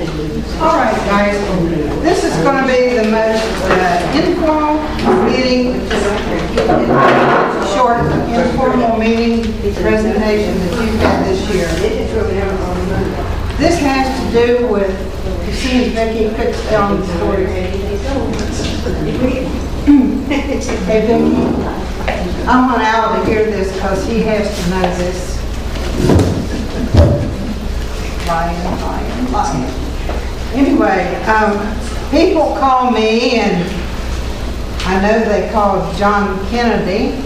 All right, guys, this is going to be the most informal meeting, short informal meeting presentation that you've had this year. This has to do with, you see Vicki quit telling the story. Hey Vicki, I want Al to hear this because he has to know this. Lying. Anyway, people call me, and I know they called John Kennedy.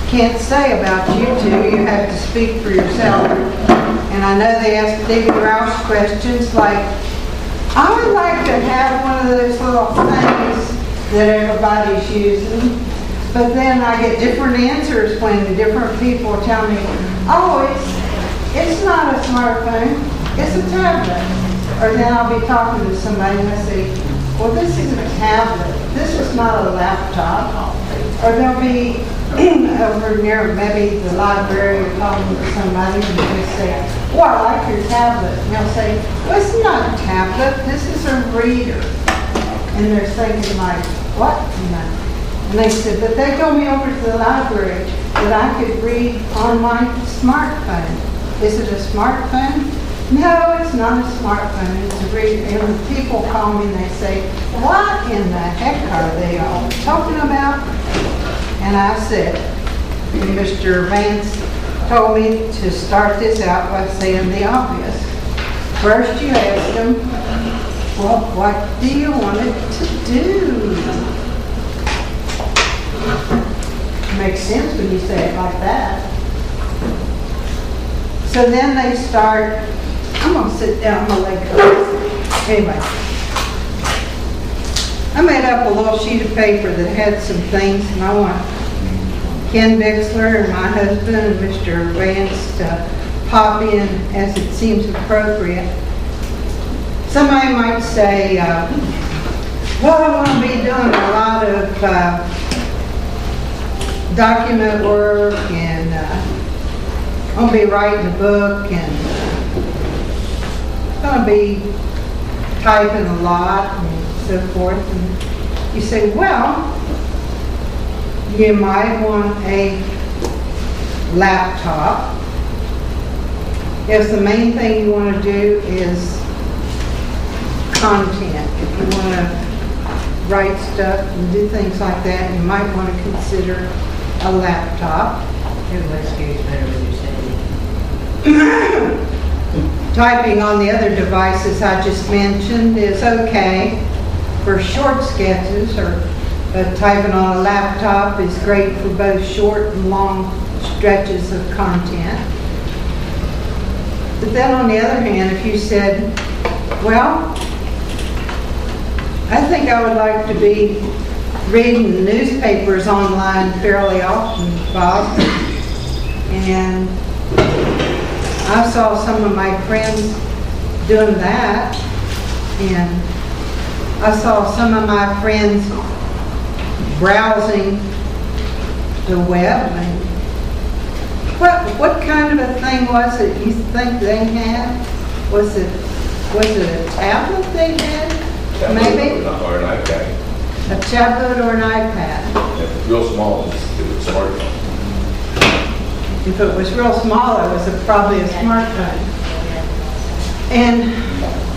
Can't say about you two, you have to speak for yourself. And I know they ask David Roush questions like, I would like to have one of those little things that everybody's using. But then I get different answers when different people tell me, oh, it's not a smartphone. It's a tablet. Or then I'll be talking to somebody and I say, well, this isn't a tablet. This is not a laptop. Or they'll be over near maybe the library or talking to somebody and they say, well, I like your tablet. And they'll say, well, it's not a tablet. This is a reader. And they're thinking like, what? And they said, but they told me over to the library that I could read on my smartphone. Is it a smartphone? No, it's not a smartphone, it's a reader. And when people call me and they say, what in the heck are they all talking about? And I said, Mr. Vance told me to start this out by saying the obvious. First you ask them, well, what do you want it to do? Makes sense when you say it like that. So then they start, I'm going to sit down, my leg hurts. Anyway, I made up a little sheet of paper that had some things, and I want Ken Bixler and my husband and Mr. Vance to pop in as it seems appropriate. Somebody might say, well, I'm going to be doing a lot of document work, and I'm going to be writing a book, and going to be typing a lot and so forth. And you say, well, you might want a laptop if the main thing you want to do is content. If you want to write stuff and do things like that, you might want to consider a laptop. Everybody's scared better when you're saying it. Typing on the other devices I just mentioned is okay for short sketches, but typing on a laptop is great for both short and long stretches of content. But then on the other hand, if you said, well, I think I would like to be reading the newspapers online fairly often, Bob, and I saw some of my friends doing that, and I saw some of my friends browsing the web. And what kind of a thing was it you think they had? Was it a tablet they had? Maybe? Or an iPad. A tablet or an iPad? If it's real small, it's a smartphone. If it was real small, it was probably a smartphone. And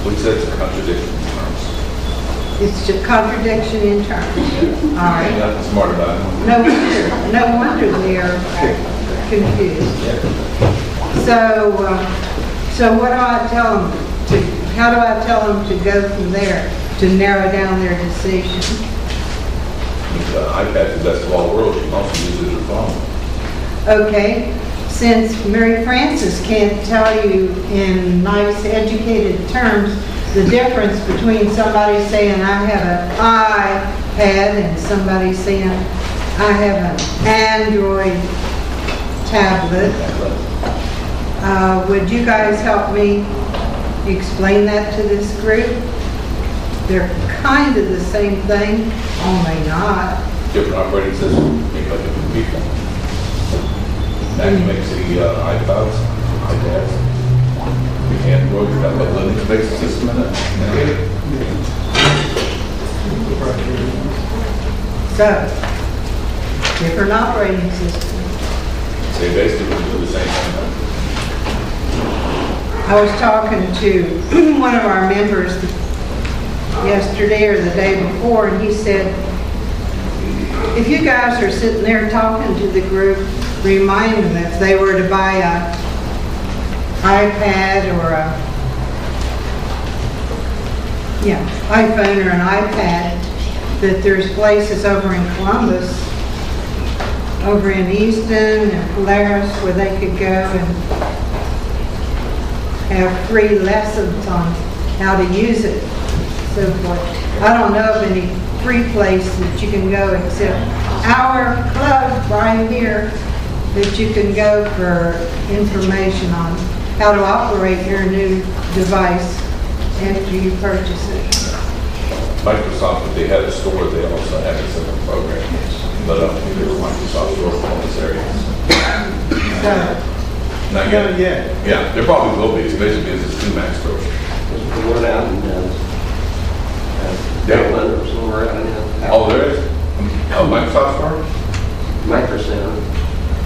We said it's a contradiction in terms. it's a contradiction in terms. All right. Ain't nothing smart about it. No wonder they are confused. So what do I tell them how do I tell them to go from there to narrow down their decision? The iPad's the best of all worlds. You can also use it as a phone. Okay, since Mary Frances can't tell you in nice educated terms the difference between somebody saying I have an iPad and somebody saying I have an Android tablet, would you guys help me explain that to this group? They're kind of the same thing, only not. Different operating system, make like a computer. Mac makes the iPods, iPads. Android, it's got a Linux-based system in it. So, different operating system. They basically do the same thing. I was talking to one of our members yesterday or the day before, and he said, if you guys are sitting there talking to the group, remind them if they were to buy a iPad or iPhone or an iPad, that there's places over in Columbus, over in Easton and Polaris where they could go and have free lessons on how to use it. So forth. I don't know of any free place that you can go except our club right here that you can go for information on how to operate your new device after you purchase it. Microsoft, if they had a store, they also had a similar program. But I don't think there were Microsoft stores in all these areas. So, Not yet? Yeah, there probably will be, especially because it's two Mac stores. The one out in Devlin or somewhere out in Oh, there is? A Microsoft store? Microcenter.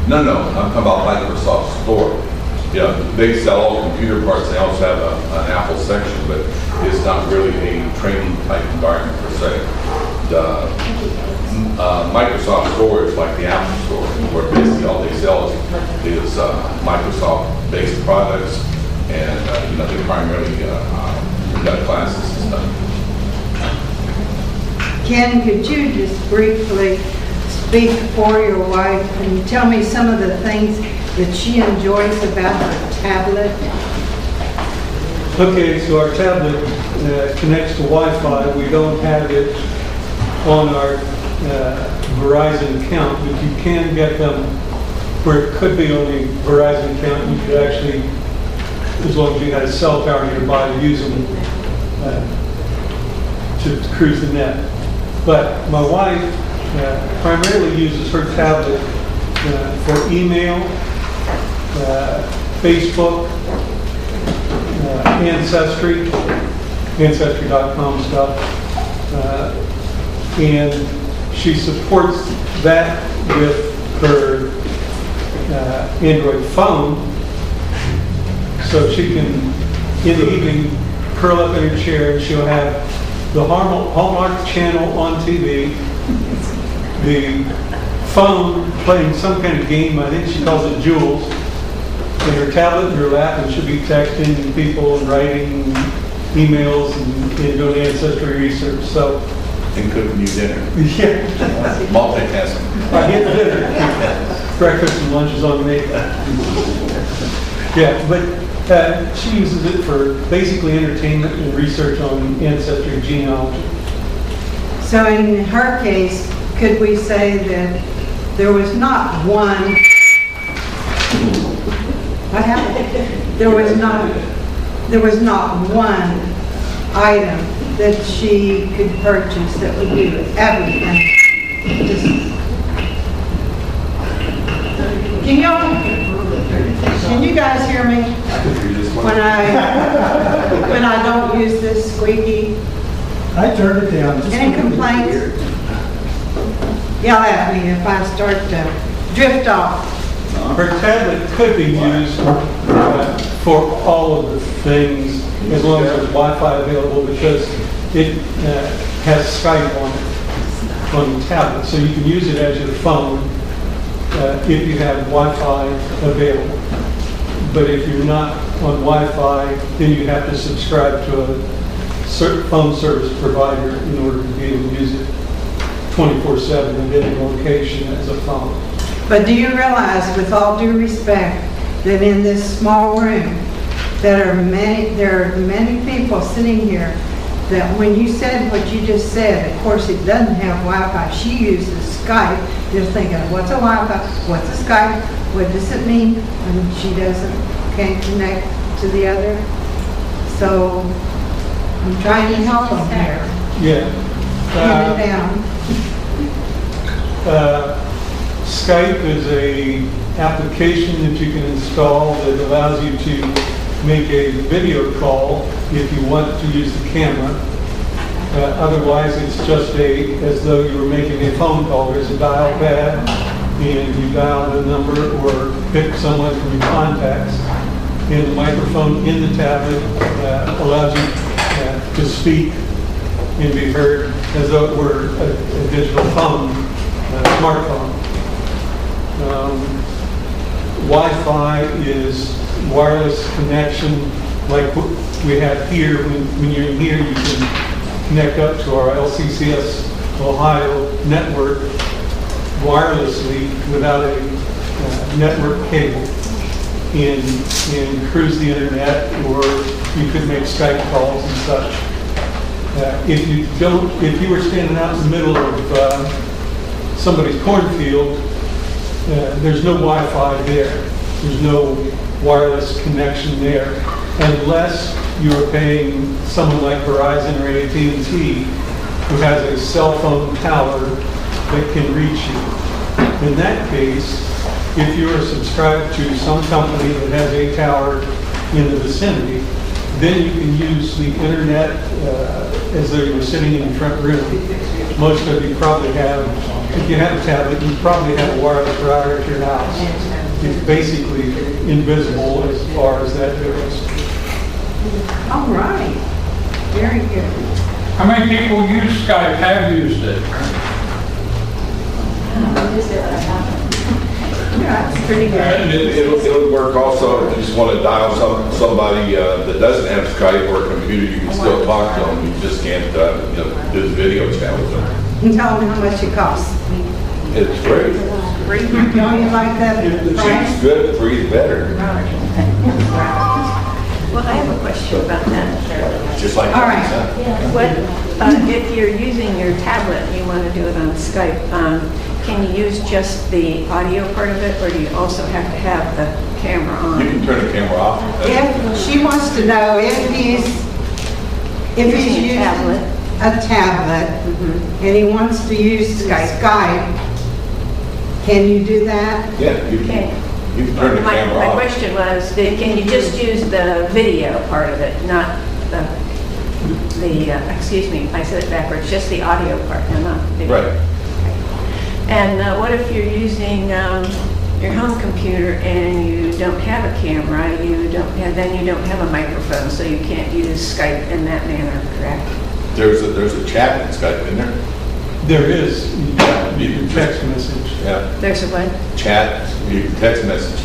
No, I'm talking about Microsoft store. Yeah, they sell all computer parts. They also have an Apple section, but it's not really a training type environment per se. The Microsoft store is like the Apple store, where basically all they sell is Microsoft-based products, and they primarily conduct classes and stuff. Ken, could you just briefly speak for your wife and tell me some of the things that she enjoys about her tablet? Okay, so our tablet connects to Wi-Fi. We don't have it on our Verizon account, but you can get them where it could be on the Verizon account. You could actually, as long as you had a cell tower nearby, to use them to cruise the net. But my wife primarily uses her tablet for email, Facebook, Ancestry.com stuff, and she supports that with her Android phone, so she can, in the evening, curl up in her chair and she'll have the Hallmark channel on TV, the phone playing some kind of game, I think she calls it Jules, and her tablet in her lap, and she'll be texting people and writing emails and doing ancestry research. So, And cooking you dinner. yeah, Multitasking. I get dinner. Breakfast and lunch is on me. Yeah, but she uses it for basically entertainment and research on ancestry genealogy. So in her case, could we say that there was not one, what happened? There was not one item that she could purchase that would do everything. Can you guys hear me when I don't use this squeaky? I turned it down. Any complaints? Yell at me if I start to drift off. Her tablet could be used for all of the things as long as there's Wi-Fi available, because it has Skype on the tablet, so you can use it as your phone if you have Wi-Fi available. But if you're not on Wi-Fi, then you have to subscribe to a phone service provider in order to be able to use it 24/7 in any location as a phone. But do you realize, with all due respect, that in this small room, there are many people sitting here that when you said what you just said, of course it doesn't have Wi-Fi, she uses Skype, you're thinking, what's a Wi-Fi, what's a Skype, what does it mean when she can't connect to the other? So I'm trying to help them here, Yeah. pin it down. Skype is a application that you can install that allows you to make a video call if you want to use the camera. Otherwise, it's just as though you were making a phone call. There's a dial pad, and you dial the number or pick someone from your contacts. And the microphone in the tablet allows you to speak and be heard as though it were a digital phone, a smartphone. Wi-Fi is wireless connection like we have here. When you're in here, you can connect up to our LCCS Ohio network wirelessly without a network cable and cruise the internet, or you could make Skype calls and such. If you were standing out in the middle of somebody's cornfield, there's no Wi-Fi there. There's no wireless connection there, unless you're paying someone like Verizon or AT&T, who has a cell phone tower that can reach you. In that case, if you are subscribed to some company that has a tower in the vicinity, then you can use the internet as though you were sitting in the front room. Most of you probably have, if you have a tablet, you probably have a wireless router at your house. It's basically invisible as far as that goes. All right. Very good. How many people use Skype, have used it? Yeah, that's pretty good. And it'll work also if you just want to dial somebody that doesn't have Skype or a computer. You can still talk to them. You just can't do the video chat with them. And tell them how much it costs. It's free. Don't you like that Cheap's price? good, free's better. Well, I have a question about that. Just like All right. What, if you're using your tablet and you want to do it on Skype, can you use just the audio part of it, or do you also have to have the camera You on? can turn the camera off. If, she wants to know if he's using a tablet and he wants to use Skype, can you do that? Yeah, you Okay. can turn the camera My off. question was, can you just use the video part of it, not excuse me, I said it backwards, just the audio part, and not video? Right. And what if you're using your home computer and you don't have a camera, then you don't have a microphone, so you can't use Skype in that manner, correct? There's a chat in Skype in there. There is, you can text message. Yeah. There's a what? Chat, you can text message.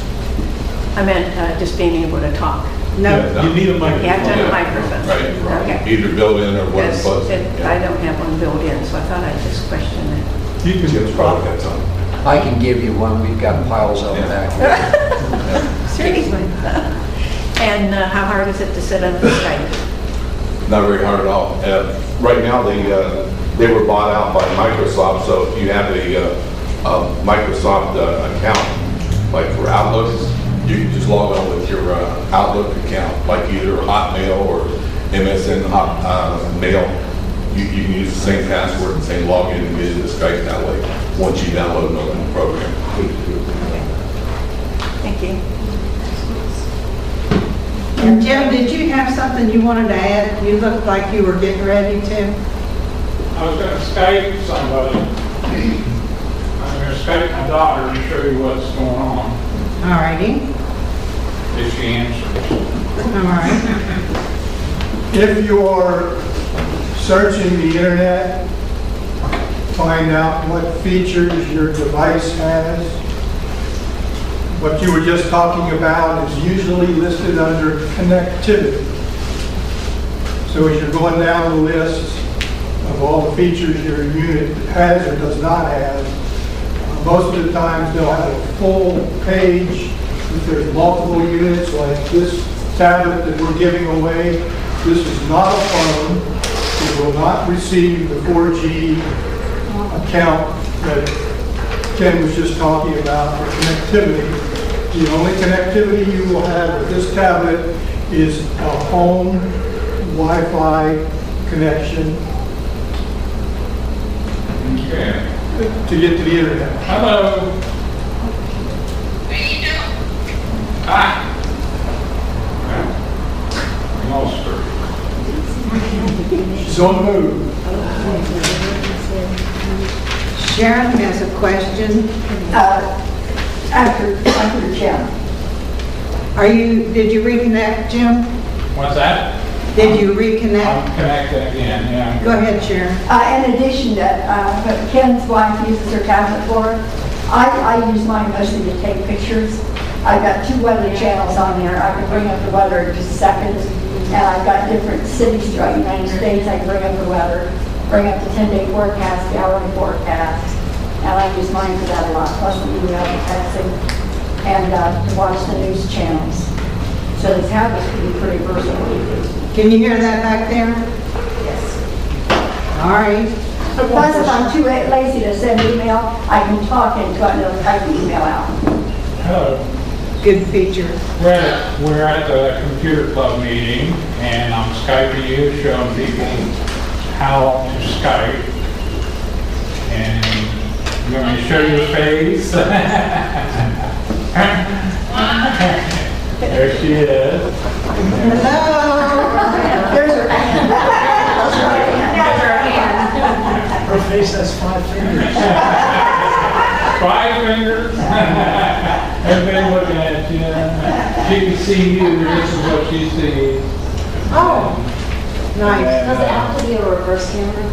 I meant just being able to talk. No. Yeah, you need a You have to microphone. have a microphone. Right. Okay. Either built in or one Because plus. I don't have one built in, so I thought I'd just question that. You can Jim's probably got some. I can give you one, we've got piles of them back here. Seriously. And how hard is it to set up the Skype? Not very hard at all. Right now, they were bought out by Microsoft, so if you have a Microsoft account, like for Outlook, you can just log on with your Outlook account, like either Hotmail or MSN Mail. You can use the same password and same login and get into Skype that way, once you download the program. Thank you. And Jim, did you have something you wanted to add? You looked like you were getting ready to. I was going to Skype somebody. I'm going to Skype my daughter and show you what's going on, All righty. if she answers. All right. If you are searching the internet, find out what features your device has. What you were just talking about is usually listed under connectivity. So as you're going down the list of all the features your unit has or does not have, most of the times they'll have a full page. If there's multiple units like this tablet that we're giving away, this is not a phone. It will not receive the 4G account that Ken was just talking about for connectivity. The only connectivity you will have with this tablet is a home Wi-Fi connection Okay. to get to the internet. Hello. Hi. Ulster. She's on the move. Sharon has a question. After Jim. Did you reconnect, Jim? What's that? Did you reconnect? I'm connected again, yeah. Go ahead, Sharon. In addition to, Ken's wife uses her tablet for it. I use mine mostly to take pictures. I've got 2 weather channels on there. I can bring up the weather in just seconds. And I've got different cities throughout the United States. I can bring up the weather, bring up the 10-day forecast, the hourly forecast. And I use mine for that a lot, plus the email, the texting, and to watch the news channels. So the tablets can be pretty versatile. Can you hear that back there? Yes. All right. Plus, if I'm too lazy to send email, I can talk into it and it'll type the email out. Hello. Good feature. We're at the computer club meeting, and I'm Skyping you, showing people how to Skype. And you want me to show your face? There she is. Hello. There's her. Her face has 5 fingers. 5 fingers. Everybody looking at you. She can see you. This is what she sees. Oh, nice. Does it have to be a reverse camera?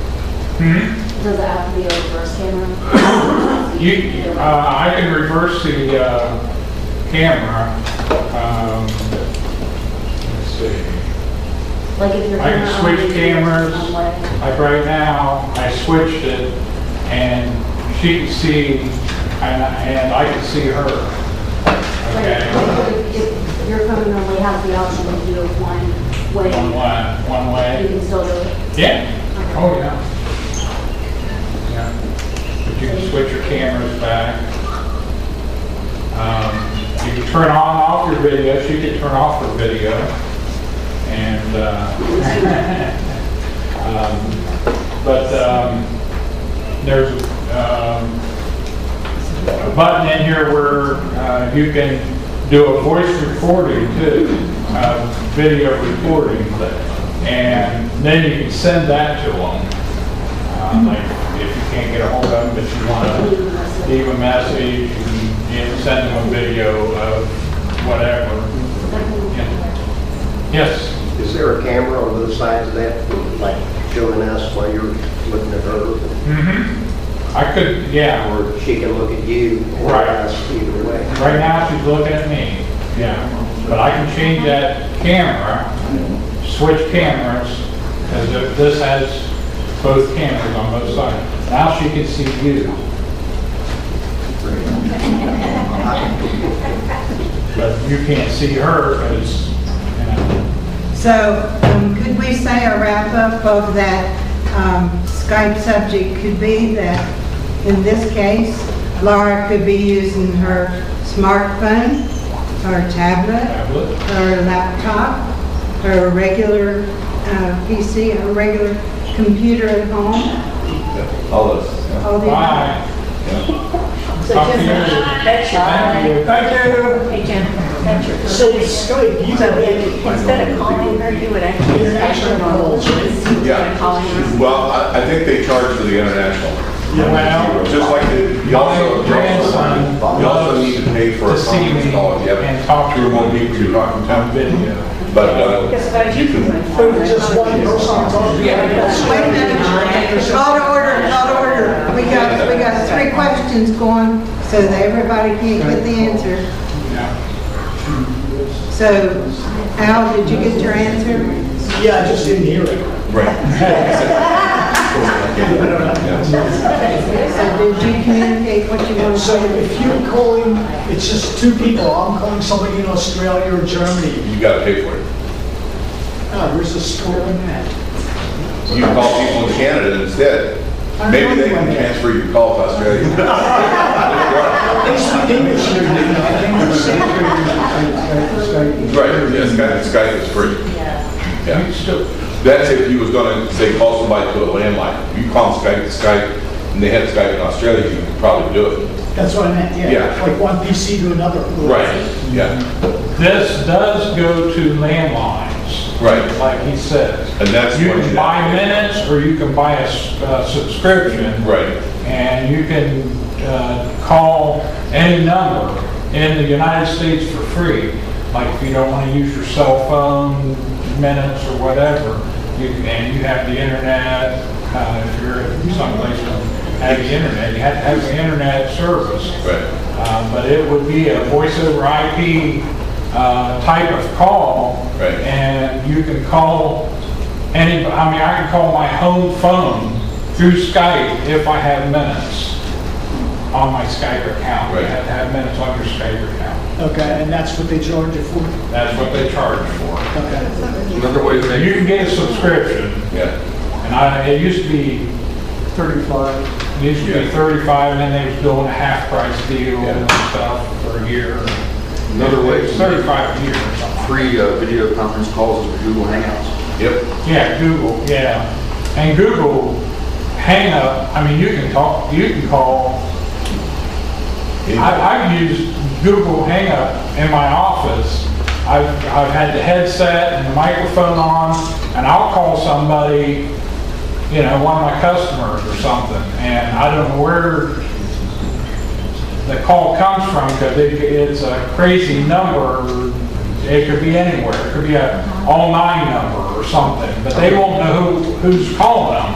Does it have to be a reverse camera? I can reverse the camera. Let's see. Like if you're I can switch cameras. one way. Like right now, I switched it, and she can see, and I can see her. Okay. Like if your phone only has the option to do it one way, One you way. can still do it. Yeah. Oh, yeah. Yeah. But you can switch your cameras back. You can turn on and off your video. She can turn off her video. And, there's a button in here where you can do a voice recording too, video recording, and then you can send that to them. Like if you can't get a hold of them, but you want to leave a message, you can send them a video of whatever. Yes. Is there a camera on both sides of that, like showing us while you're looking at her? Mm-hmm. I could, yeah. Or she can look at you or Right. us either way? Right now, she's looking at me. Yeah. But I can change that camera, switch cameras, because this has both cameras on both sides. Now she can see you. But you can't see her because, you know. So could we say a wrap up of that Skype subject could be that in this case, Laura could be using her smartphone, her tablet, her laptop, her regular PC, her regular computer at home. All those. Yeah. All the Bye. So Talk to just you. that's Thank you. Thank you. Hey, Jen, that's your. So with Skype, you So have instead of calling her, you would actually. international calls, right? Yeah. Calling her. Well, I think they charge for the international. Well, Just like you also need to pay for a to see conference me call. If you and have talk two or to more me people you're talking on to. video. But Because you can, Just one person talking. Wait a minute, call to order, call to order. We got 3 questions going so that everybody can get the answer. Yeah. So, Al, did you get your answer? Yeah, I just didn't hear it. right. So did you communicate what you want to So say? if you're calling, it's just 2 people, I'm calling somebody in Australia or Germany. You gotta pay for it. Where's the score on that? You can call people in Canada instead. Maybe they can transfer your call to Australia. They speak English here, you know, I think it's Skype. Right, yeah, Skype is free. Yeah. You still, That's if you was gonna, say, call somebody to a landline. If you call Skype to Skype, and they had Skype in Australia, you could probably do it. That's what I meant, yeah. Yeah. Like one PC to another. Right, yeah. this does go to landline. minutes. Right. Like he says. And that's You what can you buy have to do. minutes, or you can buy a subscription. Right. And you can call any number in the United States for free. Like if you don't want to use your cell phone minutes or whatever, and you have the internet, if you're someplace that have the internet, you have to have the internet service. Right. But it would be a voice over IP type of call. Right. And you can call I can call my home phone through Skype if I have minutes on my Skype account. You Right. have to have minutes on your Skype account. Okay, and that's what they charge you for? That's what they charge for. Okay. Another way to make You can get a subscription, Yeah. and it used to be 35. It used to be Yeah. 35, and then they was doing a half price deal Yeah. and stuff for a year. Another way It's to make 35 a year or something. free video conference calls is with Google Hangouts. Yep. Yeah, Google, yeah. And Google Hangout, you can call, I've used Google Hangout in my office. I've had the headset and the microphone on, and I'll call somebody, one of my customers or something, and I don't know where the call comes from, because it's a crazy number. It could be anywhere. It could be a all 9 number or something, but they won't know who's calling them.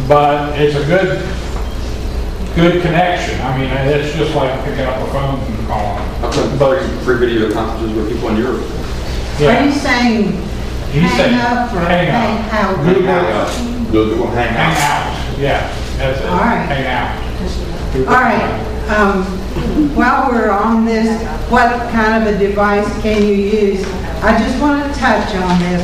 But it's a good connection. It's just like picking up a phone and calling. I've done free video conferences with people in Europe. Are you saying He said hang up or hang hang out. out? Google Hang out. Yeah, that's it. All right. Hang out. All right, while we're on this, what kind of a device can you use? I just want to touch on this.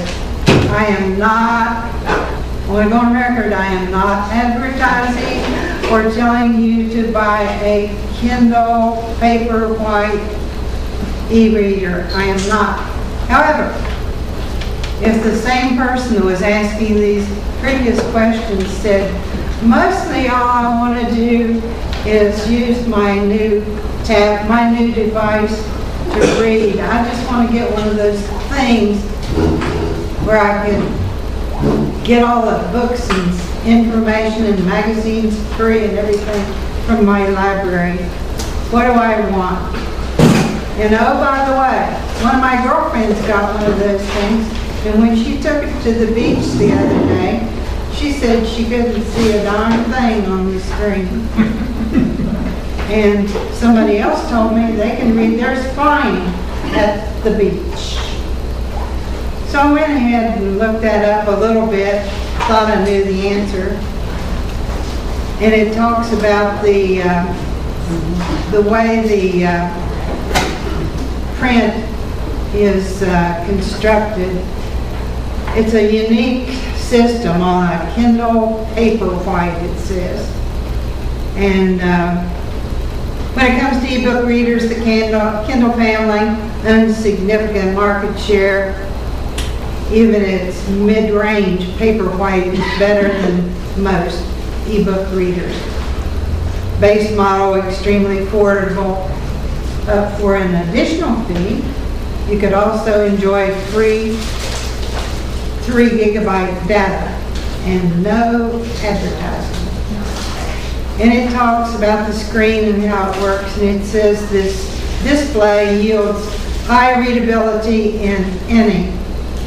I am not, I want to go on record, I am not advertising or telling you to buy a Kindle Paperwhite e-reader. I am not. However, if the same person who was asking these previous questions said, mostly all I want to do is use my new device to read. I just want to get one of those things where I can get all the books and information and magazines free and everything from my library. What do I want? And oh, by the way, one of my girlfriends got one of those things, and when she took it to the beach the other day, she said she couldn't see a darn thing on the screen. And somebody else told me they can read theirs fine at the beach. So I went ahead and looked that up a little bit, thought I knew the answer. And it talks about the way the print is constructed. It's a unique system on a Kindle Paperwhite, it says. And when it comes to ebook readers, the Kindle family owns significant market share. Even its mid-range Paperwhite is better than most ebook readers. Base model extremely affordable. For an additional fee, you could also enjoy free 3 gigabyte data and no advertising. And it talks about the screen and how it works, and it says this display yields high readability in any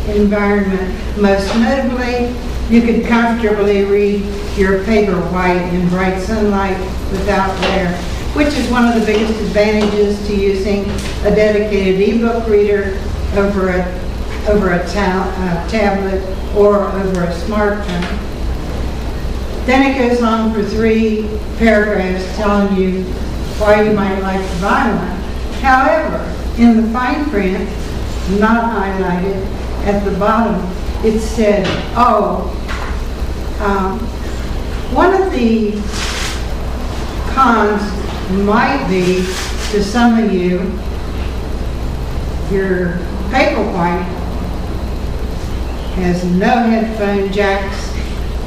environment. Most notably, you could comfortably read your Paperwhite in bright sunlight without glare, which is one of the biggest advantages to using a dedicated ebook reader over a tablet or over a smartphone. Then it goes on for 3 paragraphs telling you why you might like to buy one. However, in the fine print, not highlighted, at the bottom, it said, one of the cons might be, to some of you, your Paperwhite has no headphone jacks,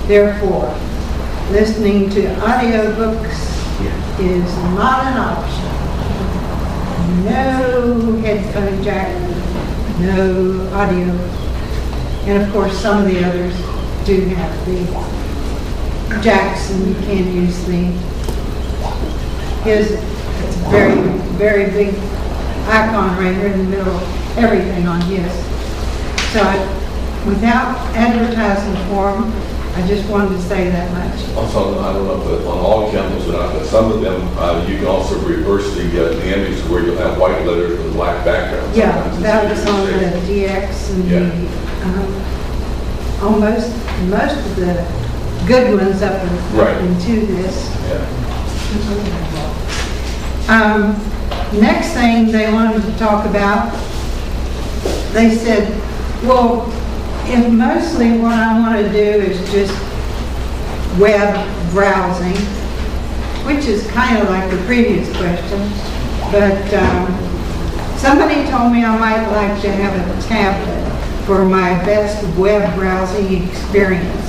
therefore listening to audiobooks is not an option. No headphone jack, no audio And of course, some of the others do have the Jackson, you can use the, it's a very, very big icon right here in the middle of everything on his. So without advertising for them, I just wanted to say that much. Also, I don't know if on all cameras or not, but some of them, you can also reverse the image where you'll have white letters with black background. Yeah, Sometimes it's that was easier on to the see. DX and Yeah. almost most of the good ones up Right. into this. Yeah. Next thing they wanted to talk about, they said, well, if mostly what I want to do is just web browsing, which is kind of like the previous question, but somebody told me I might like to have a tablet for my best web browsing experience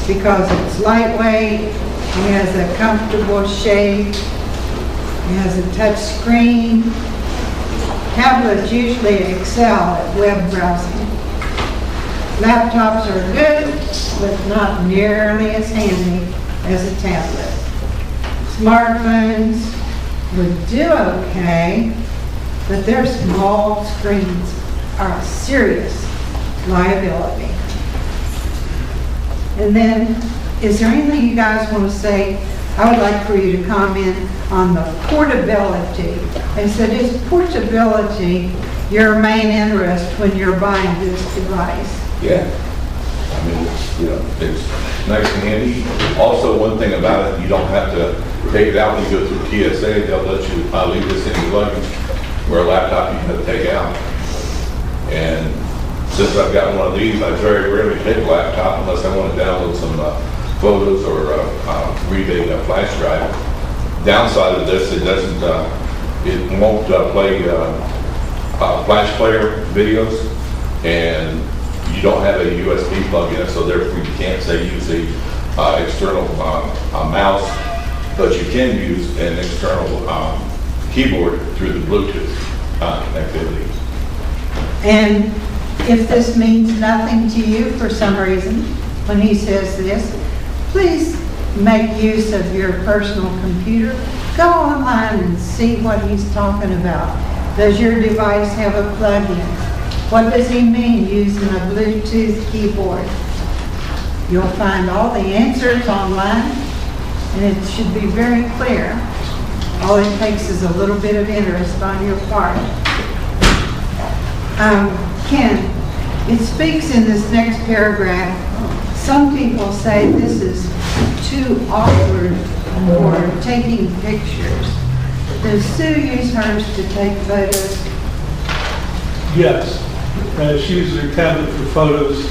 because it's lightweight, it has a comfortable shape, it has a touch screen. Tablets usually excel at web browsing. Laptops are good, but not nearly as handy as a tablet. Smartphones would do okay, but their small screens are a serious liability. And then, is there anything you guys want to say? I would like for you to comment on the portability. They said, is portability your main interest when you're buying this device? Yeah. I mean, it's nice and handy. Also, one thing about it, you don't have to take it out when you go through TSA. They'll let you leave this in your luggage, where a laptop you have to take out. And since I've got one of these, I very rarely take a laptop unless I want to download some photos or read a flash drive. Downside of this, it doesn't, it won't play flash player videos, and you don't have a USB plug in it, so therefore you can't say use the external mouse, but you can use an external keyboard through the Bluetooth connectivity. And if this means nothing to you for some reason, when he says this, please make use of your personal computer. Go online and see what he's talking about. Does your device have a plug-in? What does he mean using a Bluetooth keyboard? You'll find all the answers online, and it should be very clear. All it takes is a little bit of interest on your part. Ken, it speaks in this next paragraph. Some people say this is too awkward for taking pictures. Does Sue use hers to take photos? Yes, she uses her tablet for photos.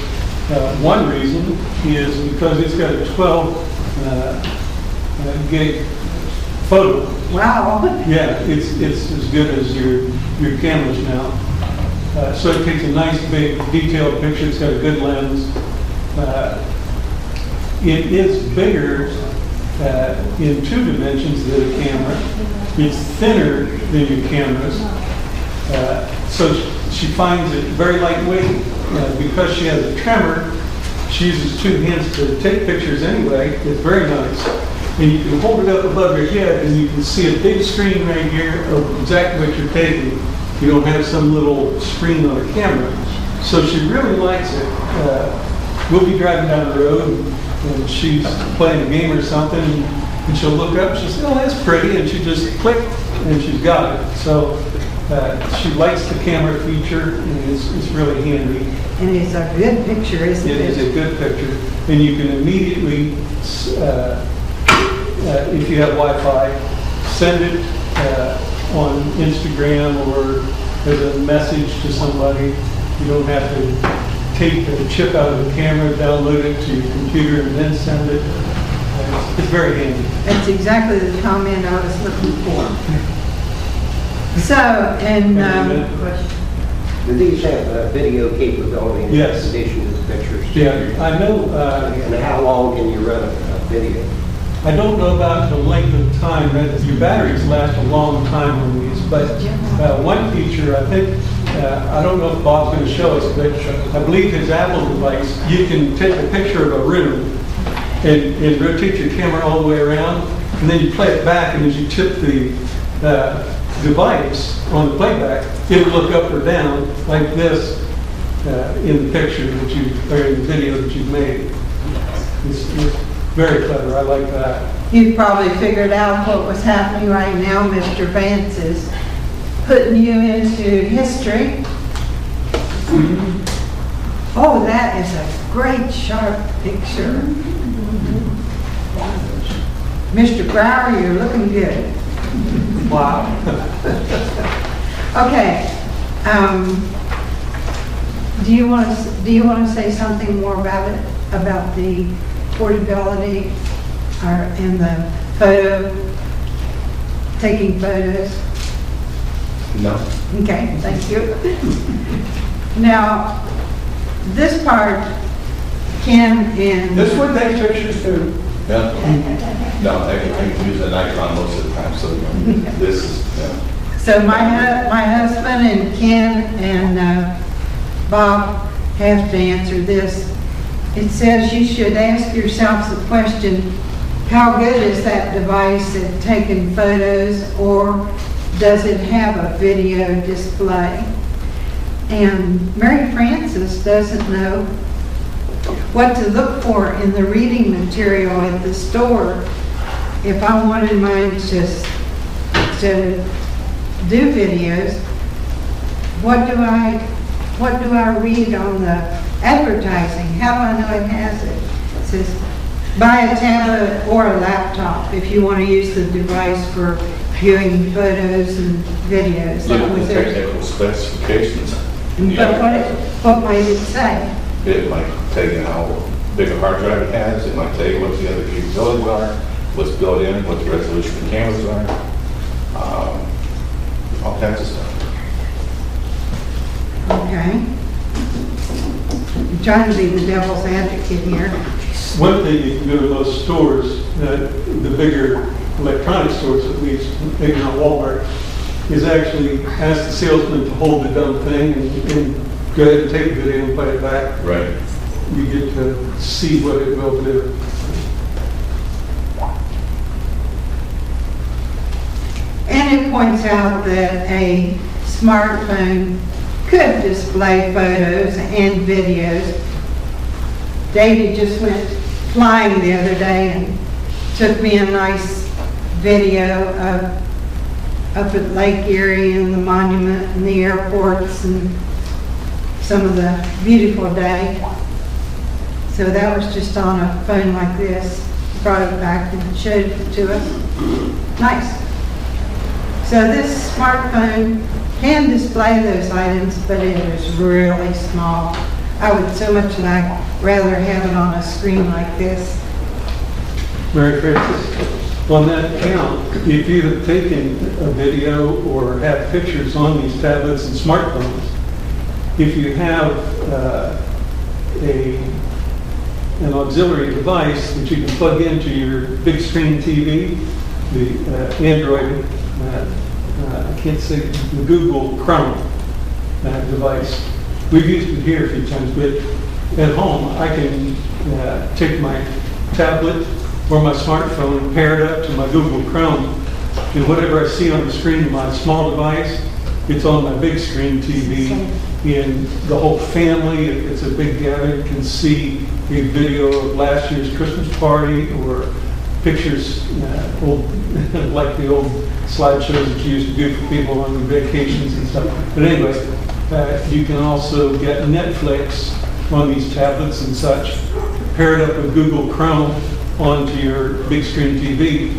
One reason is because it's got a 12 gig photo. Wow. Yeah, it's as good as your cameras now. So it takes a nice big detailed picture. It's got a good lens. It is bigger in 2 dimensions than a camera. It's thinner than your cameras. So she finds it very lightweight. Because she has a tremor, she uses 2 hands to take pictures anyway. It's very nice. And you can hold it up above your head and you can see a big screen right here of exactly what you're taking. You don't have some little screen on a camera. So she really likes it. We'll be driving down the road and she's playing a game or something and she'll look up and she'll say, oh, that's pretty. And she just click and she's got it. So she likes the camera feature and it's really handy. And it's a good picture, isn't it? It is a good picture. And you can immediately, if you have Wi-Fi, send it on Instagram or as a message to somebody. You don't have to take the chip out of the camera, download it to your computer, and then send it. It's very handy. That's exactly the comment I was looking for. So, and Do these have video capability in Yes. addition to the pictures? yeah, I know. And how long can you run a video? I don't know about the length of time. Your batteries last a long time on these, but one feature I think I don't know if Bob's going to show us, but I believe his Apple device, you can take a picture of a room and rotate your camera all the way around, and then you play it back, and as you tip the device on the playback, it'll look up or down like this in the picture that you, or in the video that you've made. It's very clever. I like that. You've probably figured out what was happening right now. Mr. Vance is putting you into history. Oh, that is a great sharp picture. Mr. Brower, you're looking good. Wow. Okay. Do you want to say something more about it, about the portability and the taking photos? No. Okay, thank you. Now, this part, Ken and... This would take pictures too. Yeah. No, I can use an Nikon most of the time, so this is, yeah. So my husband and Ken and Bob have to answer this. It says you should ask yourselves the question, how good is that device at taking photos, or does it have a video display? And Mary Frances doesn't know what to look for in the reading material at the store. If I wanted mine to do videos, what do I read on the advertising? How do I know it has it? It says, buy a tablet or a laptop if you want to use the device for viewing photos and videos. Look That at was the their- technical specifications. But what might it say? It might tell you how big a hard drive it has, it might tell you what the other capabilities are, what's built in, what the resolution of the cameras are, all kinds of stuff. Okay. I'm trying to be the devil's advocate here. One thing, you can go to most stores, the bigger electronic stores at least, maybe not Walmart, is actually ask the salesman to hold the dumb thing and go ahead and take a video and play it back. Right. You get to see what it will do. And it points out that a smartphone could display photos and videos. David just went flying the other day and took me a nice video of up at Lake Erie and the monument and the airports and some of the beautiful day. So that was just on a phone like this. Brought it back and showed it to us. Nice. So this smartphone can display those items, but it is really small. I would so much rather have it on a screen like this. Mary Frances, on that count, if you have taken a video or have pictures on these tablets and smartphones, if you have an auxiliary device that you can plug into your big screen TV, the Android, I can't say, the Google Chrome device. We've used it here a few times, but at home I can take my tablet or my smartphone and pair it up to my Google Chrome, and whatever I see on the screen of my small device, it's on my big screen TV, and the whole family, if it's a big gathering, can see a video of last year's Christmas party or pictures, like the old slideshows that you used to do for people on vacations and stuff. But anyway, you can also get Netflix on these tablets and such, pair it up with Google Chrome onto your big screen TV,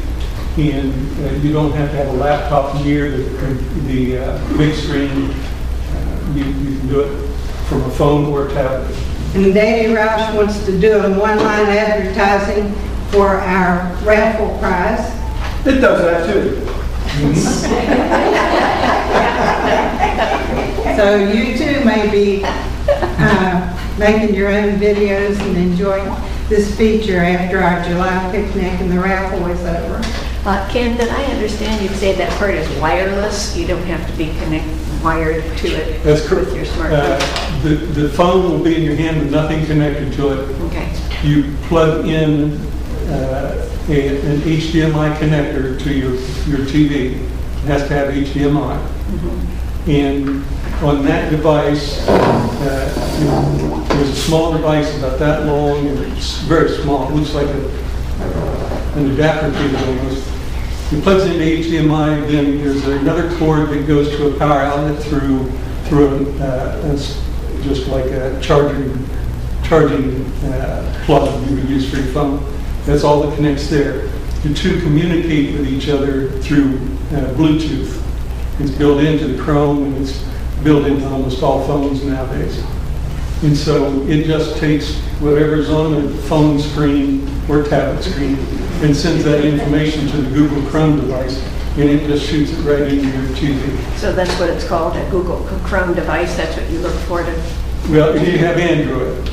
and you don't have to have a laptop near the big screen. You can do it from a phone or a tablet. And Danny Roush wants to do a one-line advertising for our raffle prize. It does that too. So you too may be making your own videos and enjoying this feature after our July picnic and the raffle is over. Ken, did I understand you'd say that part is wireless? You don't have to be wired to it That's correct. with your smartphone. The phone will be in your hand with nothing connected to it. Okay. You plug in an HDMI connector to your TV. It has to have HDMI. And on that device, there's a small device about that long, and it's very small. It looks like an adapter cable almost. It plugs into HDMI, then there's another cord that goes to a power outlet through just like a charging plug you would use for your phone. That's all that connects there. The two communicate with each other through Bluetooth. It's built into the Chrome, and it's built into almost all phones nowadays. And so it just takes whatever's on the phone screen or tablet screen and sends that information to the Google Chrome device, and it just shoots it right into your TV. So that's what it's called, a Google Chrome device. That's what you look for to. Well, if you have Android,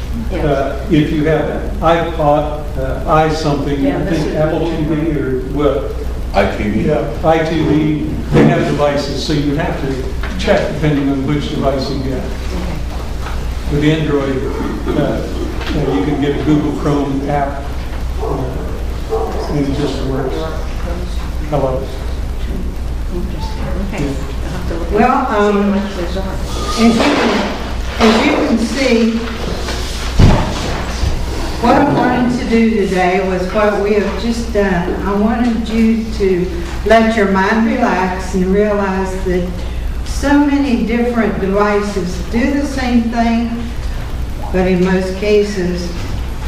if you have iPod, something, I think Apple TV or what? iTV? Yeah, iTV, they have devices, so you have to check depending on which device you get. With Android, you can get a Google Chrome app, and it just works. Hello. Okay. Well, as you can see, what I wanted to do today was what we have just done. I wanted you to let your mind relax and realize that so many different devices do the same thing, but in most cases,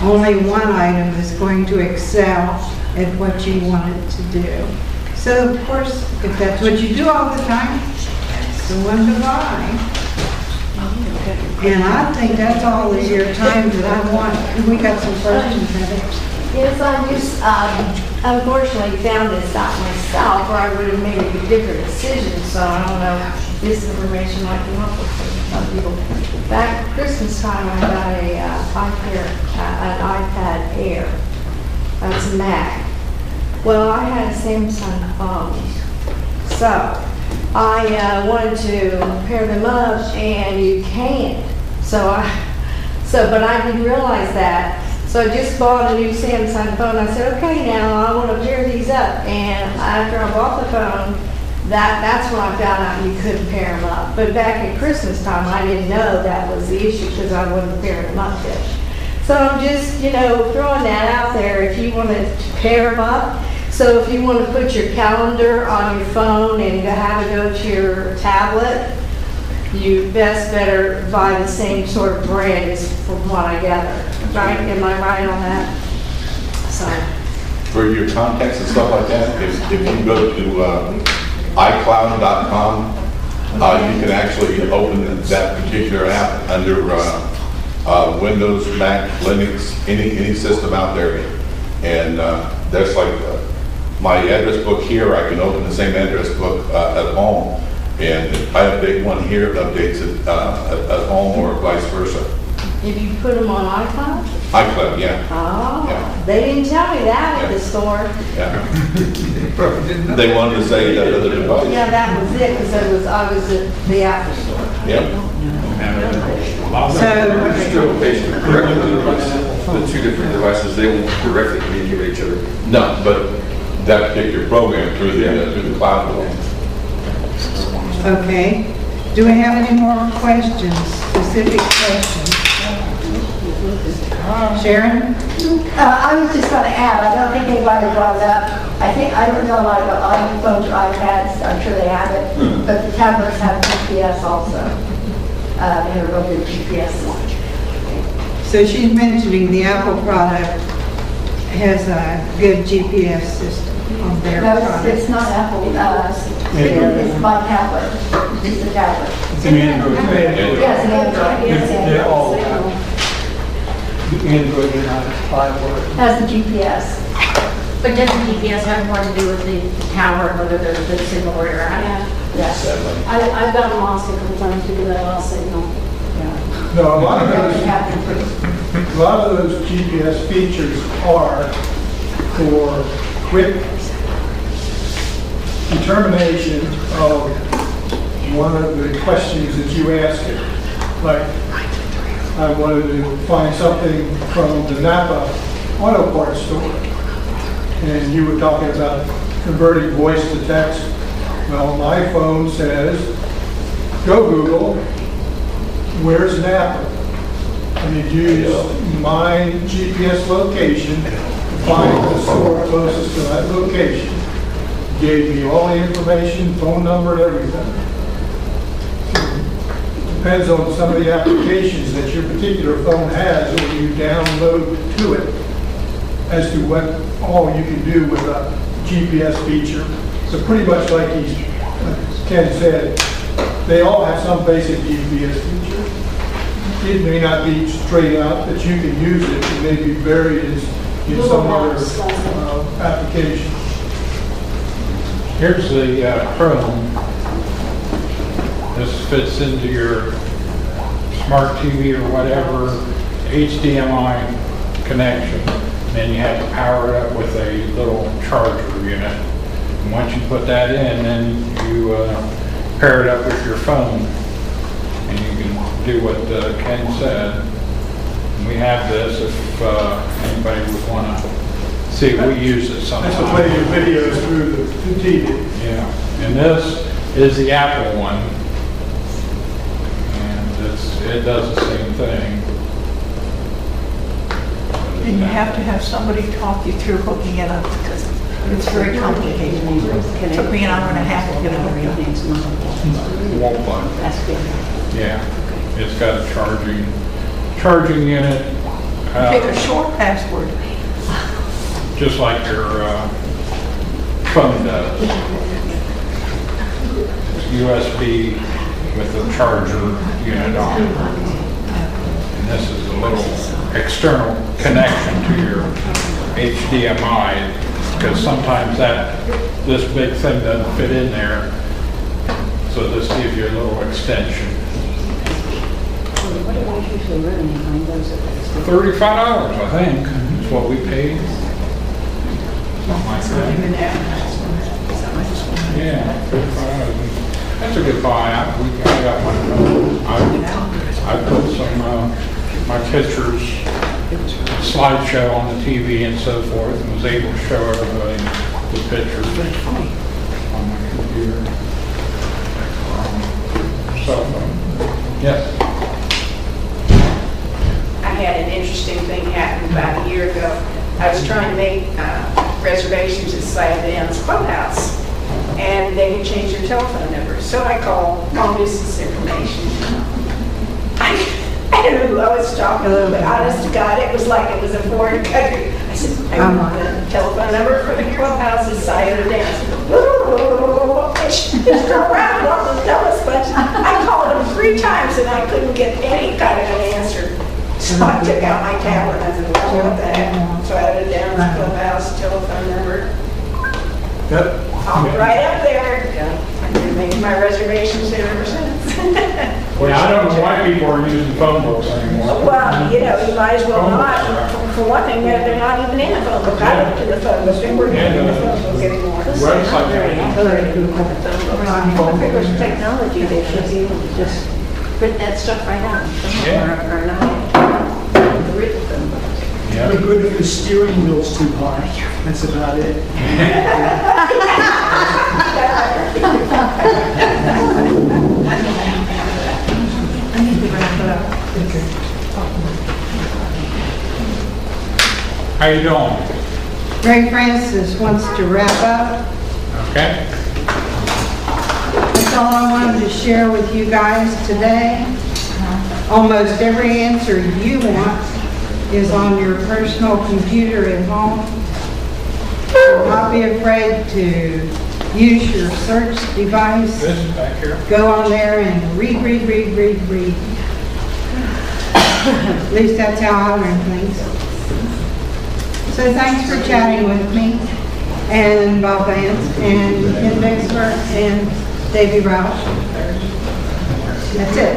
only one item is going to excel at what you want it to do. So, of course, if that's what you do all the time, it's the one to buy. And I think that's all of your time that I want. We got some questions, Heather. Yes, I just unfortunately found this out myself, or I would have made a different decision, so I don't know if this information might be helpful for some people. Back Christmas time, I got an iPad Air. That's a Mac. Well, I had a Samsung phone, so I wanted to pair them up, and you can't. But I didn't realize that. So I just bought a new Samsung phone. I said, okay, now I want to pair these up. And after I bought the phone, that's when I found out you couldn't pair them up. But back at Christmas time, I didn't know that was the issue because I wasn't pairing them up yet. So I'm just, throwing that out there if you want to pair them up. So if you want to put your calendar on your phone and have it go to your tablet, you better buy the same sort of brand as from what I gather. Right? Am I right on that? So. For your contacts and stuff like that, if you go to iCloud.com, you can actually open that particular app under Windows, Mac, Linux, any system out there. And that's like my address book here. I can open the same address book at home. And if I update one here, it updates it at home or vice versa. If you put them on iCloud? iCloud, yeah. Oh, Yeah. They didn't tell me that at the store. Yeah. They wanted to say that other device. Yeah, that was it, because I was at the Apple store. Yep. Still patient correctly, the two different devices, they won't directly communicate with each other. No, but that particular program through the cloud. Okay. Do we have any more questions, specific questions? Sharon? I was just going to add, I don't think anybody brought it up. I don't know a lot about iPhones or iPads, I'm sure they have it, but the tablets have GPS also. And they're real good GPS. So she's mentioning the Apple product has a good GPS system on their No, product. it's not Apple, it's my tablet, it's the tablet. It's an Android. Yes, an Android. They're all Android and iPhone. Has the GPS. But doesn't GPS have more to do with the tower, whether there's a signal where you're at? Yes. I've got them lost a couple times to do that lost signal. No, a lot of those GPS features are for quick determination of one of the questions that you asked it. Like, I wanted to find something from the Napa Auto Parts store. And you were talking about converting voice to text. Well, my phone says, go Google, where's Napa? And it used my GPS location to find the store closest to that location. Gave me all the information, phone number, everything. Depends on some of the applications that your particular phone has when you download to it as to what all you can do with a GPS feature. So pretty much like Ken said, they all have some basic GPS feature. It may not be straight out that you can use it. It may be buried in some other application. Here's the Chrome. This fits into your smart TV or whatever HDMI connection. Then you have to power it up with a little charger unit. And once you put that in, then you pair it up with your phone, and you can do what Ken said. And we have this if anybody would want to see if we use it sometime. That's to play your videos through the TV. Yeah, and this is the Apple one, and it does the same thing. And you have to have somebody talk you through hooking it up because it's very complicated. It took me an hour and a half to get it hooked up. Won't plug. Yeah, it's got a charging unit. Okay, the short password. Just like your phone does. It's USB with a charger unit on it. And this is a little external connection to your HDMI, because sometimes this big thing doesn't fit in there. So this gives you a little extension. What do we usually run behind those? $35, I think, is what we paid. Something like that. Yeah, $35. That's a good buy. I got one. I put some my pictures, slideshow on the TV and so forth, and was able to show everybody the pictures on my computer. Cell phone. Yes. I had an interesting thing happen about a year ago. I was trying to make reservations at Science Downs Clubhouse, and they had changed their telephone number. So I called long distance information. I don't know who I was talking to, but honest to God, it was like it was a foreign country. I said, I want the telephone number for the clubhouse at Science Downs. And she just turned around and wanted to tell us, but I called them 3 times and I couldn't get any kind of an answer. So I took out my tablet and I said, well, what the heck? So I had a Downs Clubhouse telephone number. Yep. Right up there. I've been making my reservations there ever since. Well, I don't know why people are using phone books anymore. Well, you know, you might as well not. For one thing, they're not even in the phone book. I looked in the phone book. They weren't even in the phone book anymore. If it was technology, they should be able to just print that stuff right out. Or not the written phone books. Yeah. They're good if the steering wheel's too high. That's about it. I need to wrap it up. Okay. How you doing? Ray Francis wants to wrap up. Okay. That's all I wanted to share with you guys today. Almost every answer you want is on your personal computer at home. Do not be afraid to use your search device. This is back here. Go on there and read. At least that's how I learn things. So thanks for chatting with me, and Bob Vance, and Ken Bixler, and Davey Roush. That's it.